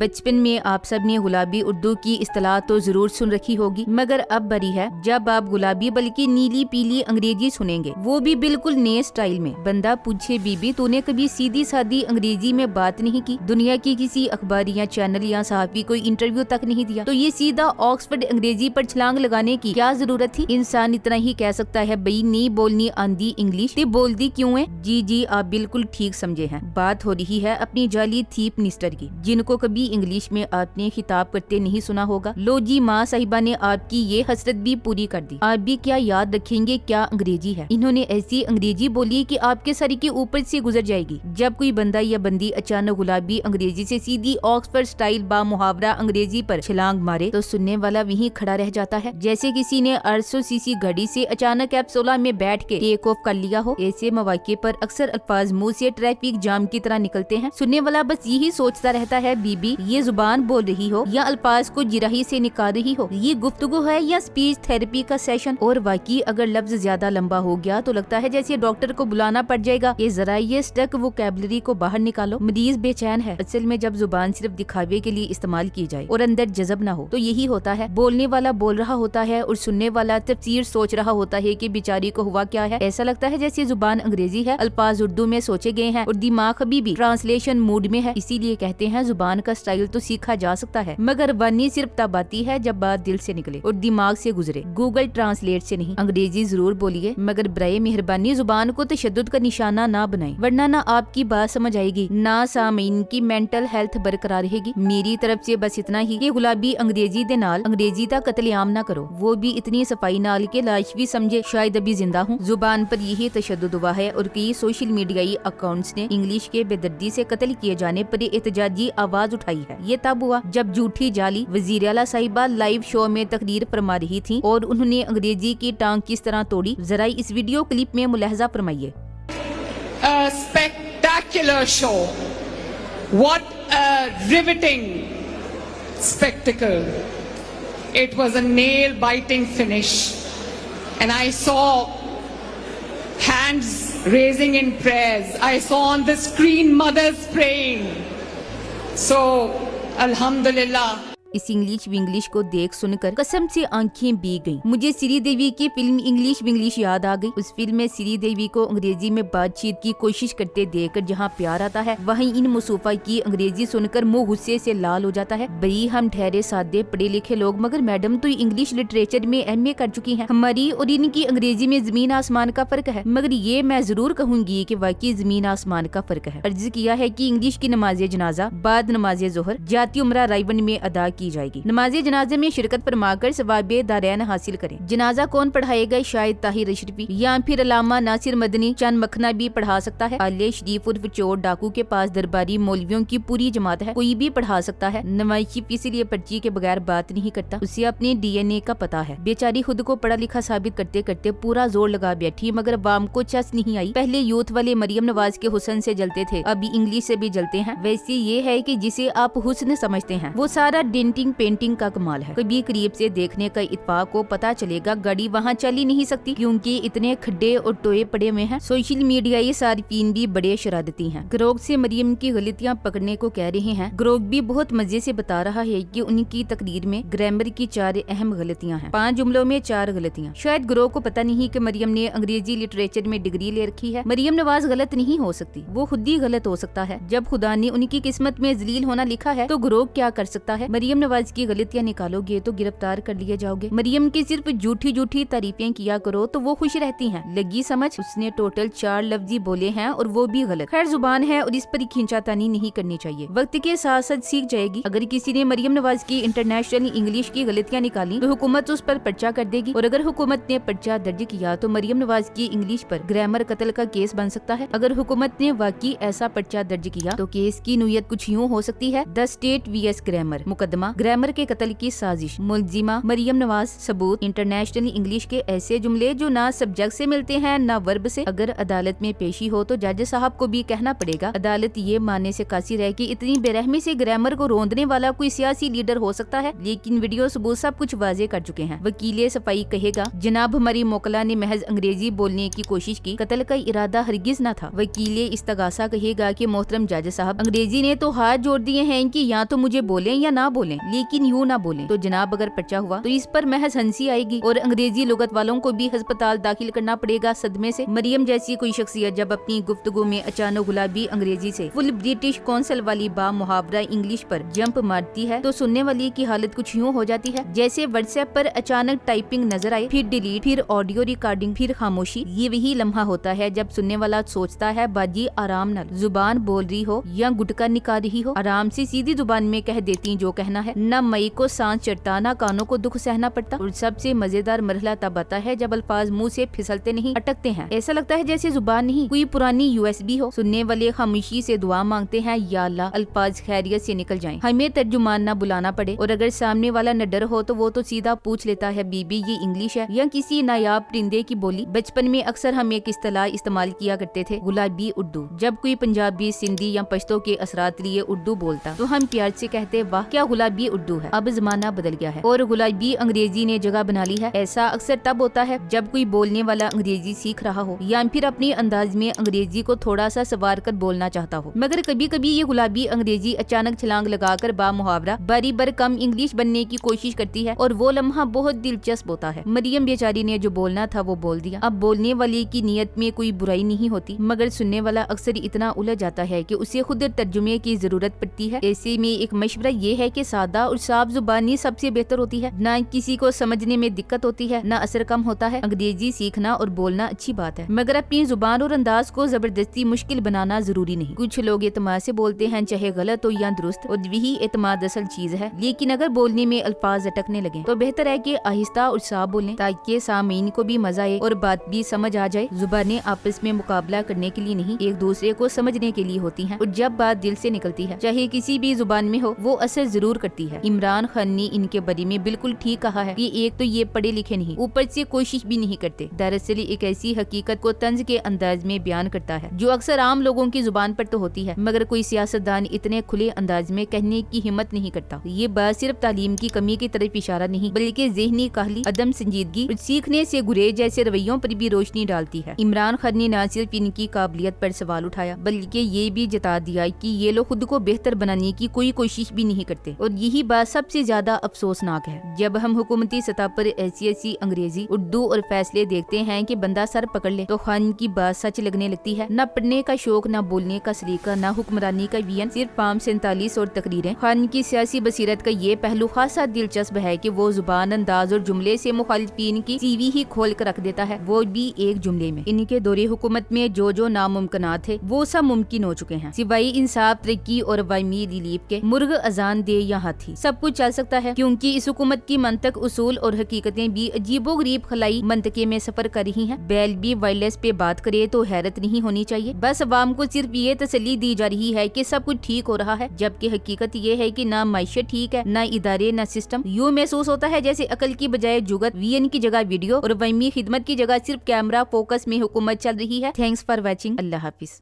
बचपन में आप सब ने गुलाबी उर्दू की इस्तिलाह तो जरूर सुन रखी होगी, मगर अब बड़ी है जब आप गुलाबी बल्कि नीली पीली अंग्रेजी सुनेंगे, वो भी बिल्कुल नए स्टाइल में। बंदा पूछे बीबी तूने कभी सीधी सादी अंग्रेजी में बात नहीं की, दुनिया की किसी अखबार या चैनल या सहाफी कोई इंटरव्यू तक नहीं दिया, तो ये सीधा ऑक्सफोर्ड अंग्रेजी पर छलांग लगाने की क्या जरूरत थी। इंसान इतना ही कह सकता है भाई नहीं बोलनी आंदी इंग्लिश ते बोल दी क्यों है। जी आप बिल्कुल ठीक समझे हैं, बात हो रही है अपनी जाली थीप मिनिस्टर की, जिनको कभी इंग्लिश में आपने खिताब करते नहीं सुना होगा। लो जी माँ साहिबा ने आपकी ये हसरत भी पूरी कर दी। आप भी क्या याद रखेंगे क्या अंग्रेजी है। इन्होंने ऐसी अंग्रेजी बोली कि आपके सर के ऊपर से गुजर जाएगी। जब कोई बंदा या बंदी अचानक गुलाबी अंग्रेजी से सीधी ऑक्सफोर्ड स्टाइल बा मुहावरा अंग्रेजी पर छलांग मारे तो सुनने वाला वहीं खड़ा रह जाता है, जैसे किसी ने 800 सीसी गाड़ी से अचानक कैप्सूला में बैठ के टेक ऑफ कर लिया हो। ऐसे मौके पर अक्सर अल्फाज मुंह से ट्रैफिक जाम की तरह निकलते हैं। सुनने वाला बस यही सोचता रहता है बीबी ये जुबान बोल रही हो या अल्फाज को जिराही से निकाल रही हो, ये गुफ्तगू है या स्पीच थेरेपी का सेशन। और वाकई अगर लफ्ज ज्यादा लंबा हो गया तो लगता है जैसे डॉक्टर को बुलाना पड़ जाएगा कि जरा ये स्टक वोकैबुलरी को बाहर निकालो। मरीज बेचैन है। असल में जब जुबान सिर्फ दिखावे के लिए इस्तेमाल की जाए और अंदर जज़ब ना हो तो यही होता है। बोलने वाला बोल रहा होता है और सुनने वाला तफसीर सोच रहा होता है कि बेचारी को हुआ क्या है। ऐसा लगता है जैसे जुबान अंग्रेजी है, अल्फाज उर्दू में सोचे गए हैं और दिमाग अभी भी ट्रांसलेशन मूड में है। इसीलिए कहते हैं जुबान का स्टाइल तो सीखा जा सकता है, मगर वानी सिर्फ तब आती है जब बात दिल से निकले और दिमाग से गुजरे, गूगल ट्रांसलेट से नहीं। अंग्रेजी जरूर बोलिए, मगर बराए मेहरबानी जुबान को तशद्दुद का निशाना ना बनाएं, वरना ना आपकी बात समझ आएगी ना सामीन की मेंटल हेल्थ बरकरार रहेगी। मेरी तरफ से बस इतना ही कि गुलाबी अंग्रेजी दे नाल अंग्रेजी दा कत्लेआम ना करो, वो भी इतनी सफाई नाल के लाश भी समझे शायद अभी जिंदा हूँ। जुबान पर यही तशद्दुद हुआ है और कई सोशल मीडियाई अकाउंट्स ने इंग्लिश के बेदर्दी से कत्ल किए जाने पर एहतजाजी आवाज उठाई है। ये तब हुआ जब झूठी जाली वजीर आला साहिबा लाइव शो में तकरीर फरमा रही थी और उन्होंने अंग्रेजी की टांग किस तरह तोड़ी, जरा इस वीडियो क्लिप में मुलाहजा फरमाइए। A spectacular show. What a riveting spectacle. It was a nail-biting finish. And I saw hands raising in prayers. I saw on the screen mothers praying. So, alhamdulillah. इस इंग्लिश विंग्लिश को देख सुनकर कसम से आंखें भीग गईं। मुझे श्री देवी की फिल्म इंग्लिश विंग्लिश याद आ गई। उस फिल्म में श्री देवी को अंग्रेजी में बातचीत की कोशिश करते देखकर जहाँ प्यार आता है, वहीं इन मुसूफा की अंग्रेजी सुनकर मुंह गुस्से से लाल हो जाता है। भाई हम ठहरे सादे पढ़े लिखे लोग, मगर मैडम तो इंग्लिश लिटरेचर में MA कर चुकी है। हमारी और इनकी अंग्रेजी में जमीन आसमान का फर्क है, मगर ये मैं जरूर कहूंगी कि वाकई जमीन आसमान का फर्क है। अर्ज किया है कि इंग्लिश की नमाज जनाजा बाद नमाज जोहर जाती उम्रा रायवन में अदा की जाएगी। नमाज जनाजे में शिरकत फरमाकर सवाबे दारैन हासिल करें। जनाजा कौन पढ़ाएगा? शायद ताहिर अशरफी या फिर अलामा नासिर मदनी चंद मखना भी पढ़ा सकता है। आले शरीफ उर्फ चोर डाकू के पास दरबारी मौलवियों की पूरी जमात है, कोई भी पढ़ा सकता है। नवाज शरीफ इसीलिए पर्ची के बगैर बात नहीं करता, उसे अपने DNA का पता है। बेचारी खुद को पढ़ा लिखा साबित करते करते पूरा जोर लगा बैठी, मगर अवाम को चस नहीं आई। पहले यूथ वाले मरियम नवाज के हुस्न से जलते थे, अभी इंग्लिश से भी जलते हैं। वैसे ये है कि जिसे आप हुस्न समझते हैं वो सारा डेंटिंग पेंटिंग का कमाल है। कभी करीब से देखने का इत्तेफाक को पता चलेगा गाड़ी वहाँ चल ही नहीं सकती, क्योंकि इतने खड्डे और टोए पड़े हुए हैं। सोशल मीडिया ये सारिफीन भी बड़े शरारती हैं। ग्रोग से मरियम की गलतियाँ पकड़ने को कह रहे हैं। ग्रोग भी बहुत मजे से बता रहा है कि उनकी तकरीर में ग्रामर की 4 अहम गलतियाँ हैं, 5 जुमलों में 4 गलतियाँ। शायद ग्रोग को पता नहीं कि मरियम ने अंग्रेजी लिटरेचर में डिग्री ले रखी है। मरियम नवाज गलत नहीं हो सकती, वो खुद ही गलत हो सकता है। जब खुदा ने उनकी किस्मत में जलील होना लिखा है तो ग्रोग क्या कर सकता है। मरियम नवाज की गलतियाँ निकालोगे तो गिरफ्तार कर लिए जाओगे। मरियम की सिर्फ झूठी झूठी तारीफें किया करो तो वो खुश रहती हैं। लगी समझ? उसने टोटल 4 लफ्जी बोले हैं और वो भी गलत। खैर जुबान है और इस पर खींचातानी नहीं करनी चाहिए, वक्त के साथ साथ सीख जाएगी। अगर किसी ने मरियम नवाज की इंटरनेशनल इंग्लिश की गलतियाँ निकाली तो हुकूमत उस पर पर्चा कर देगी, और अगर हुकूमत ने पर्चा दर्ज किया तो मरियम नवाज की इंग्लिश पर ग्रामर कत्ल का केस बन सकता है। अगर हुकूमत ने वाकई ऐसा पर्चा दर्ज किया तो केस की नुयत कुछ यूँ हो सकती है: द स्टेट VS ग्रामर, मुकदमा ग्रामर के कत्ल की साजिश, मुलजिमा मरियम नवाज, सबूत इंटरनेशनल इंग्लिश के ऐसे जुमले जो ना सब्जेक्ट से मिलते हैं ना वर्ब से। अगर अदालत में पेशी हो तो जज साहब को भी कहना पड़ेगा। अदालत ये मानने से कासिर है कि इतनी बेरहमी से ग्रामर को रोंदने वाला कोई सियासी लीडर हो सकता है, लेकिन वीडियो सबूत सब कुछ वाजे कर चुके हैं। वकील सफाई कहेगा जनाब हमारी मोकला ने महज अंग्रेजी बोलने की कोशिश की, कत्ल का इरादा हरगिज न था। वकील इस्तगासा कहेगा कि मोहतरम जज साहब अंग्रेजी ने तो हाथ जोड़ दिए हैं कि या तो मुझे बोलें या ना बोलें, लेकिन यूँ ना बोलें। तो जनाब अगर पर्चा हुआ तो इस पर महज हंसी आएगी और अंग्रेजी लुगत वालों को भी अस्पताल दाखिल करना पड़ेगा सदमे से। मरियम जैसी कोई शख्सियत जब अपनी गुफ्तगू में अचानक गुलाबी अंग्रेजी से फुल ब्रिटिश कौंसल वाली बा मुहावरा इंग्लिश पर जंप मारती है तो सुनने वाली की हालत कुछ यूँ हो जाती है जैसे व्हाट्सएप पर अचानक टाइपिंग नजर आए, फिर डिलीट, फिर ऑडियो रिकॉर्डिंग, फिर खामोशी। ये वही लम्हा होता है जब सुनने वाला सोचता है बाजी आराम नाल, जुबान बोल रही हो या गुटका निकाल रही हो, आराम से सीधी जुबान में कह देती जो कहना है। न मई को सांस चढ़ता, न कानों को दुख सहना पड़ता। और सबसे मजेदार मरहला तब आता है जब अल्फाज मुंह से फिसलते नहीं, अटकते हैं। ऐसा लगता है जैसे जुबान नहीं कोई पुरानी USB हो। सुनने वाले खामोशी से दुआ मांगते हैं, या अल्लाह अल्फाज खैरियत से निकल जाएं, हमें तर्जुमान न बुलाना पड़े। और अगर सामने वाला निडर हो तो वो तो सीधा पूछ लेता है, बीबी ये इंग्लिश है या किसी नायाब परिंदे की बोली। बचपन में अक्सर हम एक इस्तिलाह इस्तेमाल किया करते थे, गुलाबी उर्दू। जब कोई पंजाबी, सिंधी या पश्तो के असरात लिए उर्दू बोलता तो हम प्यार से कहते, वाह क्या गुलाबी उर्दू है। अब जमाना बदल गया है और गुलाबी अंग्रेजी ने जगह बना ली है। ऐसा अक्सर तब होता है जब कोई बोलने वाला अंग्रेजी सीख रहा हो या फिर अपनी अंदाज में अंग्रेजी को थोड़ा सा सवार कर बोलना चाहता हो। मगर कभी कभी ये गुलाबी अंग्रेजी अचानक छलांग लगाकर बा मुहावरा बारी बर कम इंग्लिश बनने की कोशिश करती है और वो लम्हा बहुत दिलचस्प होता है। मरियम बेचारी ने जो बोलना था वो बोल दिया। अब बोलने वाले की नीयत में कोई बुराई नहीं होती, मगर सुनने वाला अक्सर इतना उलझ जाता है कि उसे खुद तर्जुमे की जरूरत पड़ती है। ऐसे में एक मशवरा ये है कि सादा और साफ जुबानी सबसे बेहतर होती है। ना किसी को समझने में दिक्कत होती है, ना असर कम होता है। अंग्रेजी सीखना और बोलना अच्छी बात है, मगर अपनी जुबान और अंदाज को जबरदस्ती मुश्किल बनाना जरूरी नहीं। कुछ लोग एतमाद से बोलते हैं, चाहे गलत हो या दुरुस्त, और वही एतमाद असल चीज है। लेकिन अगर बोलने में अल्फाज अटकने लगे तो बेहतर है कि आहिस्ता और साफ बोलें ताकि सामीन को भी मजा आए और बात भी समझ आ जाए। जुबानें आपस में मुकाबला करने के लिए नहीं, एक दूसरे को समझने के लिए होती हैं। और जब बात दिल से निकलती है, चाहे किसी भी जुबान में हो, वो असर जरूर करती है। इमरान खान ने इनके बारे में बिल्कुल ठीक कहा है कि एक तो ये पढ़े लिखे नहीं, ऊपर से कोशिश भी नहीं करते। दरअसल एक ऐसी हकीकत को तंज के अंदाज में बयान करता है जो अक्सर आम लोगों की जुबान पर तो होती है, मगर कोई सियासतदान इतने खुले अंदाज में कहने की हिम्मत नहीं करता। ये बात सिर्फ तालीम की कमी की तरफ इशारा नहीं, बल्कि ज़हनी काहली, अदम संजीदगी और सीखने से गुरेज जैसे रवैयों पर भी रोशनी डालती है। इमरान खान ने न सिर्फ इनकी काबिलियत पर सवाल उठाया, बल्कि ये भी जता दिया कि ये लोग खुद को बेहतर बनाने की कोई कोशिश भी नहीं करते। और यही बात सबसे ज्यादा अफसोसनाक है। जब हम हुकूमती सतह पर ऐसी अंग्रेजी, उर्दू और फैसले देखते हैं कि बंदा सर पकड़ ले, तो खान की बात सच लगने लगती है। न पढ़ने का शौक, न बोलने का सलीका, न हुक्मरानी का वियन, सिर्फ फार्म 47 और तकरीरें। खान की सियासी बसीरत का ये पहलू खासा दिलचस्प है कि वो जुबान, अंदाज और जुमले से मुखालिफिन की सीवी ही खोल कर रख देता है, वो भी एक जुमले में। इनके दौरे हुकूमत में जो नामुमकिनात थे वो सब मुमकिन हो चुके हैं, सिवाय इंसाफ, तरक्की और अवामी रिलीफ के। मुर्ग अजान दे या हाथी, सब कुछ चल सकता है, क्योंकि इस हुकूमत की मंतक, उसूल और हकीकतें भी अजीबो गरीब खलाई मंतके में सफर कर रही हैं। बैल भी वायरलेस पे बात करे तो हैरत नहीं होनी चाहिए। बस अवाम को सिर्फ ये तसल्ली दी जा रही है कि सब कुछ ठीक हो रहा है, जबकि हकीकत ये है कि ना माइशत ठीक है, ना इदारे, ना सिस्टम। यूँ महसूस होता है जैसे अकल की बजाय जुगत, वीएन की जगह वीडियो और अवामी खिदमत की जगह सिर्फ कैमरा फोकस में हुकूमत चल रही है। Thanks for watching. Allah Hafiz.